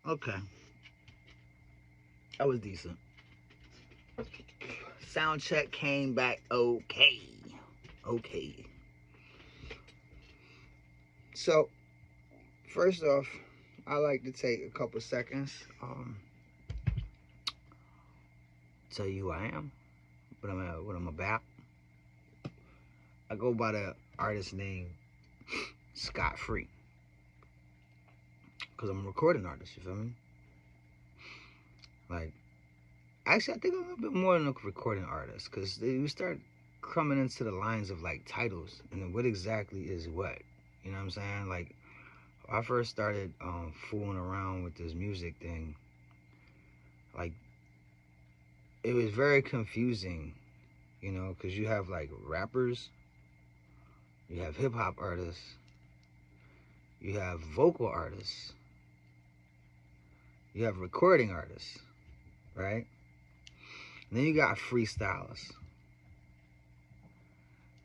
Okay, that was decent. Sound check came back okay. Okay. So first off, I like to take a couple seconds, tell you who I am, what I'm about. I go by the artist name Scott Free because I'm a recording artist. You feel me? Like, actually, I think I'm a little bit more than a recording artist because you start coming into the lines of like titles and then what exactly is what. You know what I'm saying? Like, when I first started fooling around with this music thing, like, it was very confusing, you know, because you have like rappers, you have hip hop artists, you have vocal artists, you have recording artists, right? And then you got freestylers,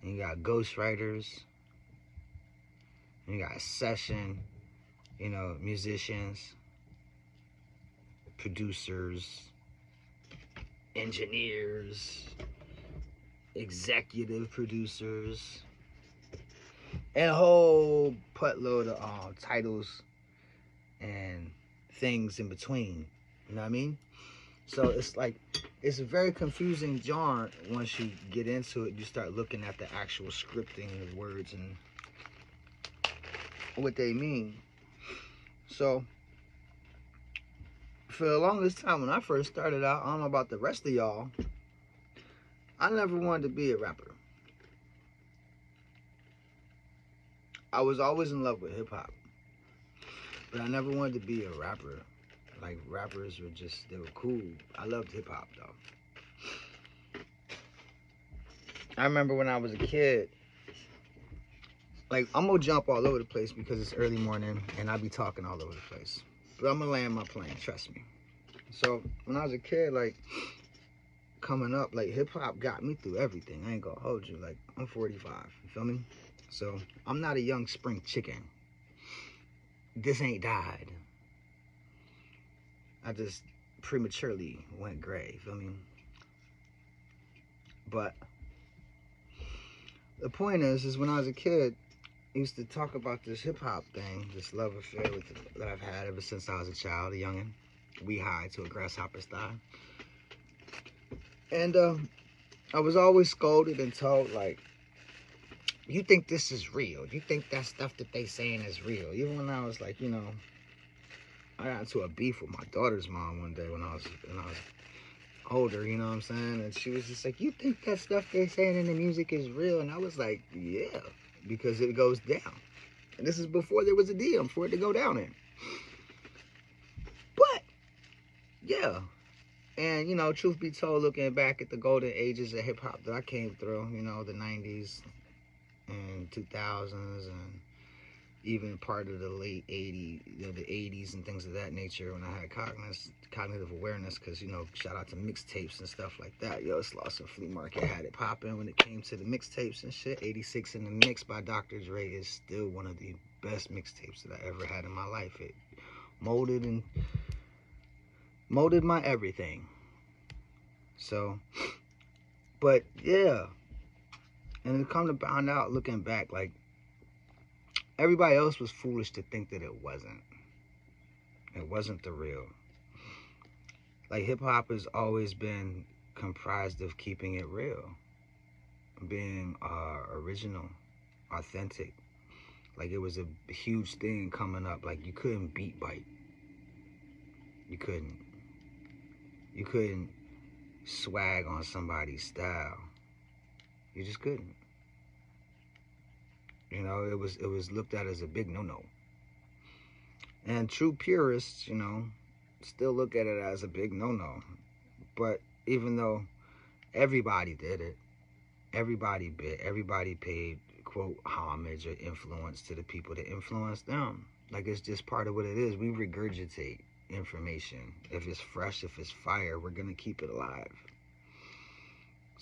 and you got ghostwriters, and you got session, you know, musicians, producers, engineers, executive producers, and a whole buttload of titles and things in between. You know what I mean? So it's like it's a very confusing genre once you get into it. You start looking at the actual scripting of words and what they mean. So for the longest time when I first started out, I don't know about the rest of y'all, I never wanted to be a rapper. I was always in love with hip hop, but I never wanted to be a rapper. Like rappers were just they were cool. I loved hip hop though. I remember when I was a kid, like I'm gonna jump all over the place because it's early morning and I be talking all over the place. But I'm gonna land my plane, trust me. So when I was a kid, like coming up, like hip hop got me through everything. I ain't gonna hold you. Like I'm 45, you feel me? So I'm not a young spring chicken. This ain't died. I just prematurely went gray, you feel me? But the point is when I was a kid, I used to talk about this hip hop thing, this love affair that I've had ever since I was a child, a youngin'. We high to a grasshopper style. And I was always scolded and told, like, you think this is real. You think that stuff that they saying is real. Even when I was like, you know, I got into a beef with my daughter's mom one day when I was older, you know what I'm saying? And she was just like, you think that stuff they're saying in the music is real? And I was like, yeah, because it goes down. And this is before there was a DM for it to go down in. But yeah. And you know, truth be told, looking back at the golden ages of hip hop that I came through, you know, the 90s and 2000s and even part of the late 80s, you know, the 80s and things of that nature when I had cognitive awareness, because, you know, shout out to mixtapes and stuff like that. Yo, Slauson Flea Market had it popping when it came to the mixtapes and shit. 86 in the Mix by Dr. Dre is still one of the best mixtapes that I ever had in my life. It molded and molded my everything. So, but yeah, and to come to find out, looking back, like everybody else was foolish to think that it wasn't. It wasn't the real. Like hip hop has always been comprised of keeping it real, being original, authentic. Like it was a huge thing coming up. Like you couldn't beat bite. You couldn't. You couldn't swag on somebody's style. You just couldn't. You know, it was looked at as a big no no. And true purists, you know, still look at it as a big no no. But even though everybody did it, everybody paid quote homage or influence to the people that influenced them. Like it's just part of what it is. We regurgitate information. If it's fresh, if it's fire, we're gonna keep it alive.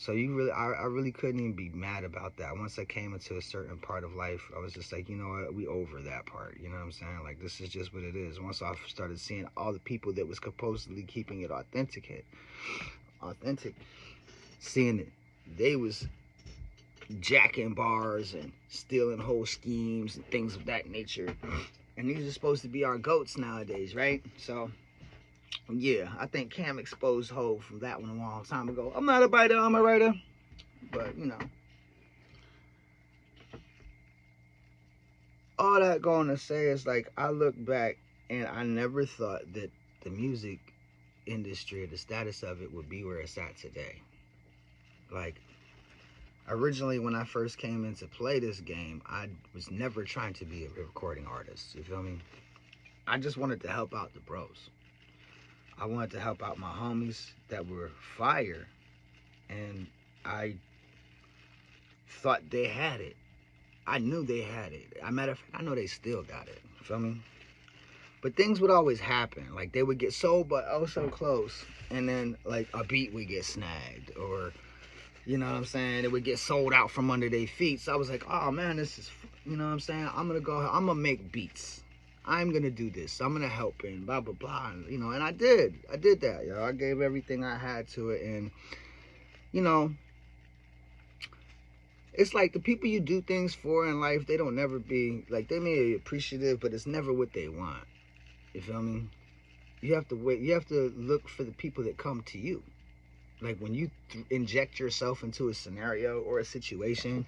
So I really couldn't even be mad about that. Once I came into a certain part of life, I was just like, you know what, we over that part. You know what I'm saying? Like, this is just what it is. Once I started seeing all the people that was supposedly keeping it authentic, seeing it, they was jacking bars and stealing whole schemes and things of that nature. And these are supposed to be our goats nowadays, right? So yeah, I think Cam exposed Hov from that one a long time ago. I'm not a biter, I'm a writer. But, you know. All that going to say is, like, I look back and I never thought that the music industry, the status of it, would be where it's at today. Like, originally when I first came in to play this game, I was never trying to be a recording artist. You feel me? I just wanted to help out the bros. I wanted to help out my homies that were fire, and I thought they had it. I knew they had it. As a matter of fact, I know they still got it. You feel me? But things would always happen. Like, they would get sold, but oh so close. And then, like, a beat would get snagged. Or, you know what I'm saying? It would get sold out from under their feet. So I was like, oh, man, this is, you know what I'm saying? I'm going to make beats. I'm going to do this. I'm going to help and blah, blah, blah. And, you know, and I did. I did that, yo. I gave everything I had to it. And, you know, it's like the people you do things for in life, they don't never be, like, they may be appreciative, but it's never what they want. You feel me? You have to wait. You have to look for the people that come to you. Like, when you inject yourself into a scenario or a situation,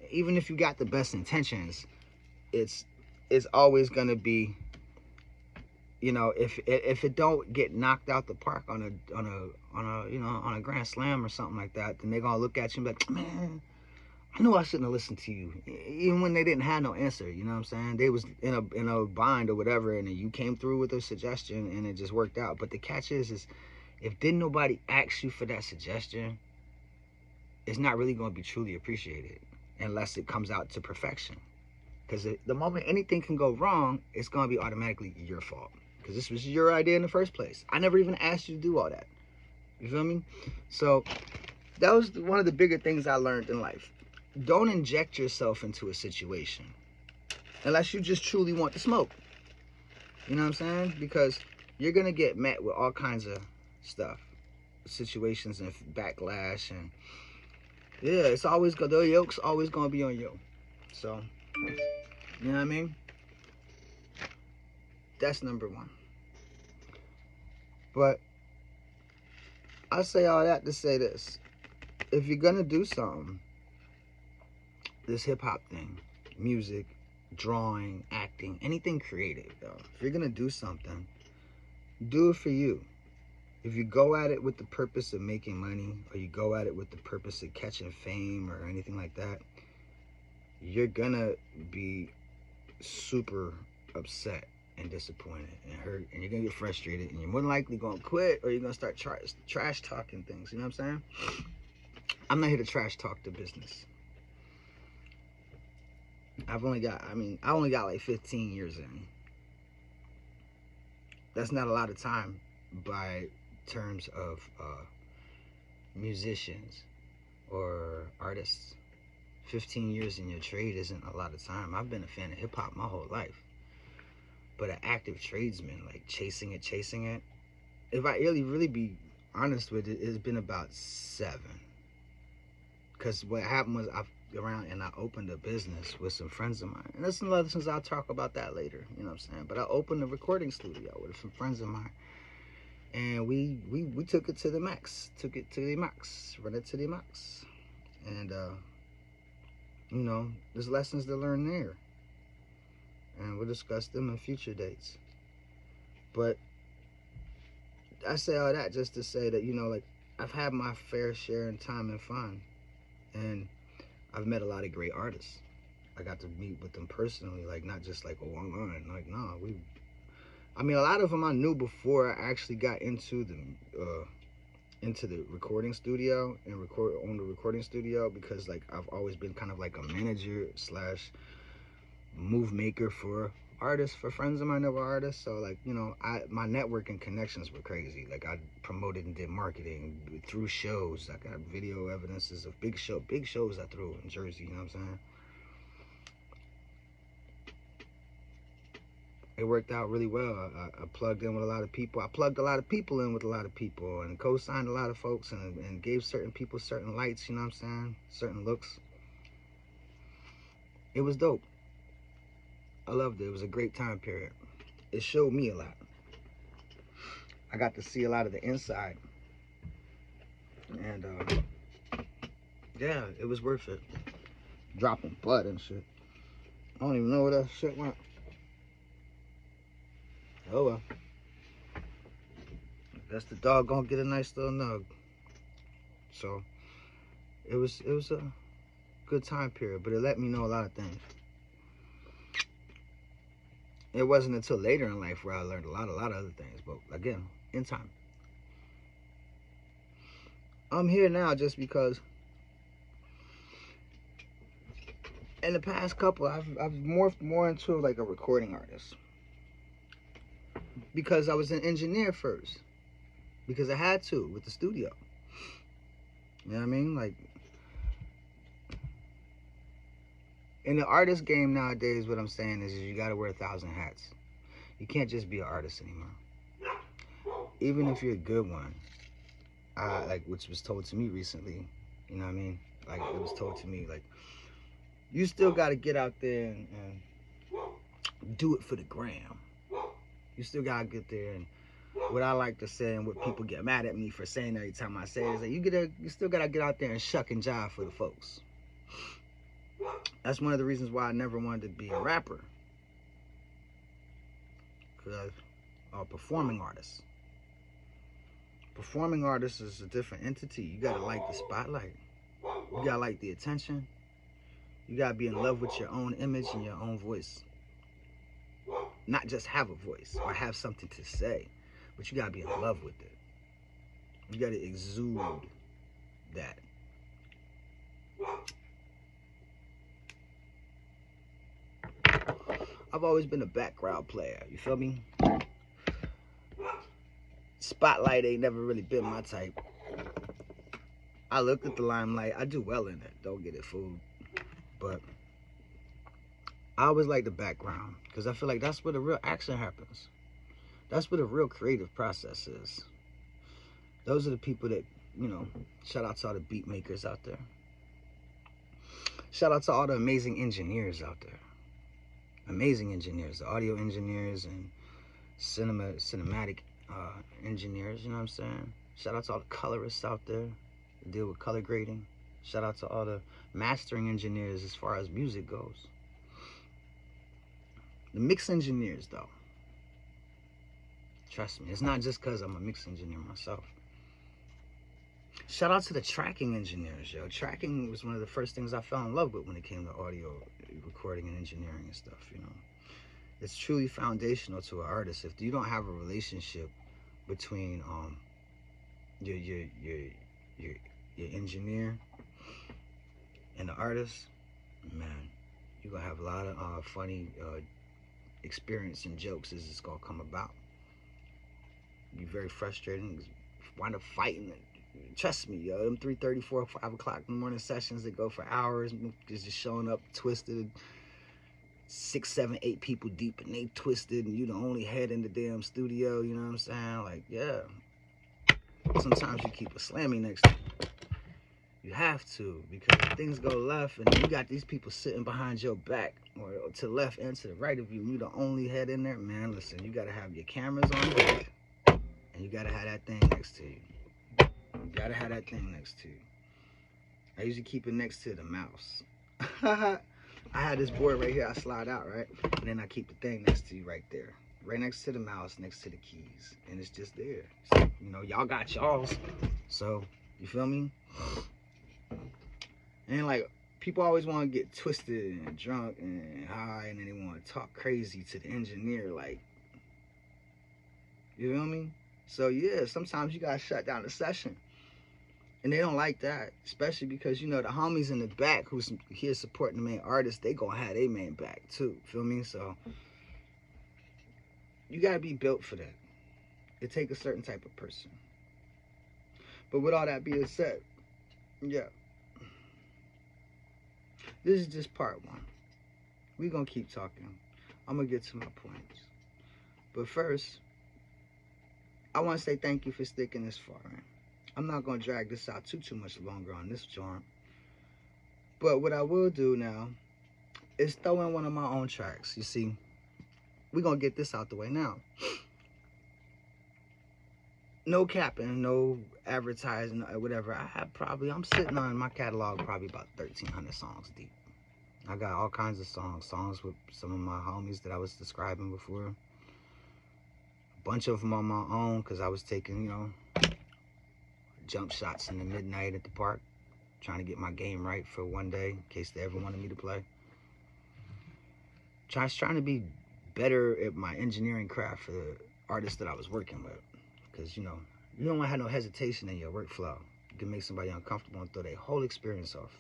even if you got the best intentions, it's always gonna be, you know, if it don't get knocked out the park on a you know, on a grand slam or something like that, then they're gonna look at you and be like, man, I knew I shouldn't have listened to you, even when they didn't have no answer. You know what I'm saying? They was in a bind or whatever, and you came through with a suggestion, and it just worked out. But the catch is if didn't nobody ask you for that suggestion, it's not really going to be truly appreciated unless it comes out to perfection. Because the moment anything can go wrong, it's going to be automatically your fault. Because this was your idea in the first place. I never even asked you to do all that. You feel me? So that was one of the bigger things I learned in life. Don't inject yourself into a situation unless you just truly want the smoke. You know what I'm saying? Because you're going to get met with all kinds of stuff, situations and backlash. And yeah, it's always the yoke's always going to be on you. So, you know what I mean? That's number one. But I say all that to say this. If you're going to do something, this hip-hop thing, music, drawing, acting, anything creative, though. If you're going to do something, do it for you. If you go at it with the purpose of making money, or you go at it with the purpose of catching fame or anything like that, you're going to be super upset and disappointed and hurt, and you're going to get frustrated, and you're more than likely going to quit, or you're going to start trash talking things. You know what I'm saying? I'm not here to trash talk the business. I only got like 15 years in. That's not a lot of time by terms of musicians or artists. 15 years in your trade isn't a lot of time. I've been a fan of hip-hop my whole life. But an active tradesman, like chasing it, if I really be honest with it, it's been about 7. Because what happened was I opened a business with some friends of mine. And there's some lessons, I'll talk about that later, you know what I'm saying? But I opened a recording studio with some friends of mine. And we took it to the max. Run it to the max. And, you know, there's lessons to learn there. And we'll discuss them in future dates. But I say all that just to say that, you know, like, I've had my fair share in time and fun. And I've met a lot of great artists. I got to meet with them personally, like, not just like online. Like, no, a lot of them I knew before I actually got into the recording studio and own the recording studio, because, like, I've always been kind of like a manager / move maker for artists, for friends of mine that were artists. So like, you know, my networking connections were crazy. Like I promoted and did marketing through shows. I got video evidences of big shows I threw in Jersey. You know what I'm saying? It worked out really well. I plugged in with a lot of people. I plugged a lot of people in with a lot of people and co-signed a lot of folks and gave certain people certain lights, you know what I'm saying? Certain looks. It was dope. I loved it. It was a great time period. It showed me a lot. I got to see a lot of the inside. And yeah, it was worth it. Dropping blood and shit. I don't even know where that shit went. Oh well. That's the dog gonna get a nice little nug. So it was a good time period, but it let me know a lot of things. It wasn't until later in life where I learned a lot of other things, but again, in time. I'm here now just because in the past couple I've morphed more into like a recording artist. Because I was an engineer first. Because I had to with the studio. You know what I mean? Like, in the artist game nowadays, what I'm saying is you gotta wear 1,000 hats. You can't just be an artist anymore. Even if you're a good one. Like, which was told to me recently. You know what I mean? Like, it was told to me, like, you still gotta get out there and do it for the gram. You still gotta get there, and what I like to say and what people get mad at me for saying every time I say it is that you still gotta get out there and shuck and jive for the folks. That's one of the reasons why I never wanted to be a rapper. Because I'm a performing artist. Performing artist is a different entity. You gotta like the spotlight. You gotta like the attention. You gotta be in love with your own image and your own voice. Not just have a voice or have something to say, but you gotta be in love with it. You gotta exude that. I've always been a background player, you feel me? Spotlight ain't never really been my type. I look at the limelight, I do well in it, don't get it fooled. But I always like the background, because I feel like that's where the real action happens. That's where the real creative process is. Those are the people that, you know, shout out to all the beat makers out there. Shout out to all the amazing engineers out there. Amazing engineers, the audio engineers and cinematic engineers, you know what I'm saying? Shout out to all the colorists out there that deal with color grading. Shout out to all the mastering engineers as far as music goes. The mix engineers, though. Trust me, it's not just because I'm a mix engineer myself. Shout out to the tracking engineers, yo. Tracking was one of the first things I fell in love with when it came to audio recording and engineering and stuff, you know. It's truly foundational to an artist. If you don't have a relationship between your engineer and the artist, man, you're gonna have a lot of funny experience and jokes as it's gonna come about. Be very frustrating. Wind up fighting. Trust me, yo. Them 3:30, 4, 5 o'clock in the morning sessions that go for hours, is just showing up twisted, 6, 7, 8 people deep, and they twisted, and you the only head in the damn studio. You know what I'm saying? Like, yeah. Sometimes you keep a slammy next to you. You have to, because if things go left, and you got these people sitting behind your back, or to the left and to the right of you, and you the only head in there. Man, listen, you gotta have your cameras on deck. And you gotta have that thing next to you. You gotta have that thing next to you. I usually keep it next to the mouse. I had this board right here, I slide out, right? And then I keep the thing next to you right there. Right next to the mouse, next to the keys. And it's just there. So, you know, y'all got y'all's. So, you feel me? And like, people always want to get twisted and drunk and high, and then they want to talk crazy to the engineer, like, you feel me? So yeah, sometimes you gotta shut down the session. And they don't like that, especially because, you know, the homies in the back who's here supporting the main artist, they gonna have their main back too, feel me? So You gotta be built for that. It takes a certain type of person. But with all that being said, yeah, this is just part one. We're gonna keep talking. I'm gonna get to my points. But first, I wanna say thank you for sticking this far, man. I'm not gonna drag this out too much longer on this joint. But what I will do now is throw in one of my own tracks. You see, we're gonna get this out the way now. No capping, no advertising, whatever. I'm sitting on my catalog probably about 1,300 songs deep. I got all kinds of songs with some of my homies that I was describing before. A bunch of them on my own because I was taking, jump shots in the midnight at the park, trying to get my game right for one day in case they ever wanted me to play. Trying to be better at my engineering craft for the artists that I was working with. Because, you don't want to have no hesitation in your workflow. You can make somebody uncomfortable and throw their whole experience off.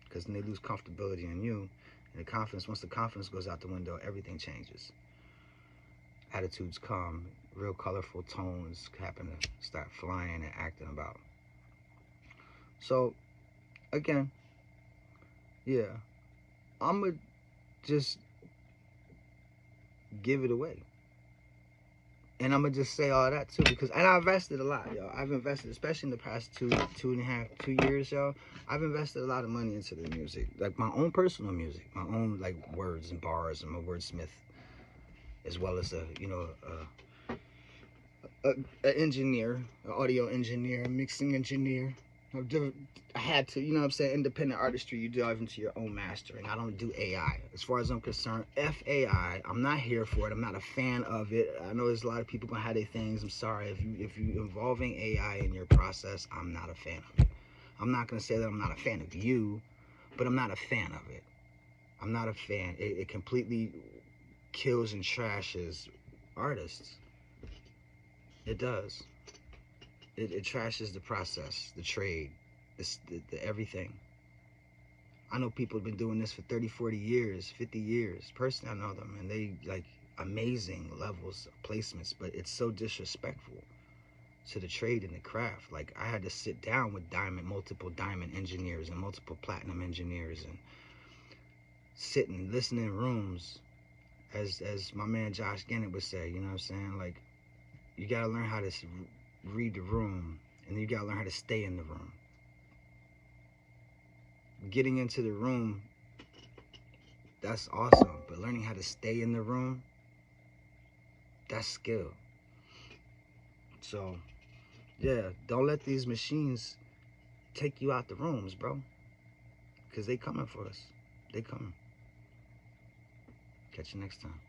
Because then they lose comfortability in you. And the confidence, once the confidence goes out the window, everything changes. Attitudes come, real colorful tones happen to start flying and acting about. So, again, yeah, I'm going to just give it away. And I'm gonna just say all that too, because I invested a lot, yo. I've invested, especially in the past two years, yo. I've invested a lot of money into the music, like my own personal music, my own like words and bars, and my wordsmith, as well as an engineer, an audio engineer, a mixing engineer. I had to, independent artistry, you dive into your own mastering. I don't do AI. As far as I'm concerned, FAI, I'm not here for it. I'm not a fan of it. I know there's a lot of people gonna have their things. I'm sorry. If you involving AI in your process, I'm not a fan of it. I'm not gonna say that I'm not a fan of you, but I'm not a fan of it. I'm not a fan. It completely kills and trashes artists. It does. It trashes the process, the trade, the everything. I know people have been doing this for 30, 40 years, 50 years. Personally, I know them, and they like amazing levels of placements, but it's so disrespectful to the trade and the craft. Like, I had to sit down with multiple diamond engineers and multiple platinum engineers and sit and listen in rooms, as my man Josh Gennett would say, you know what I'm saying? Like, you gotta learn how to read the room, and you gotta learn how to stay in the room. Getting into the room, that's awesome, but learning how to stay in the room, that's skill. So, yeah, don't let these machines take you out the rooms, bro, because they coming for us. They coming. Catch you next time.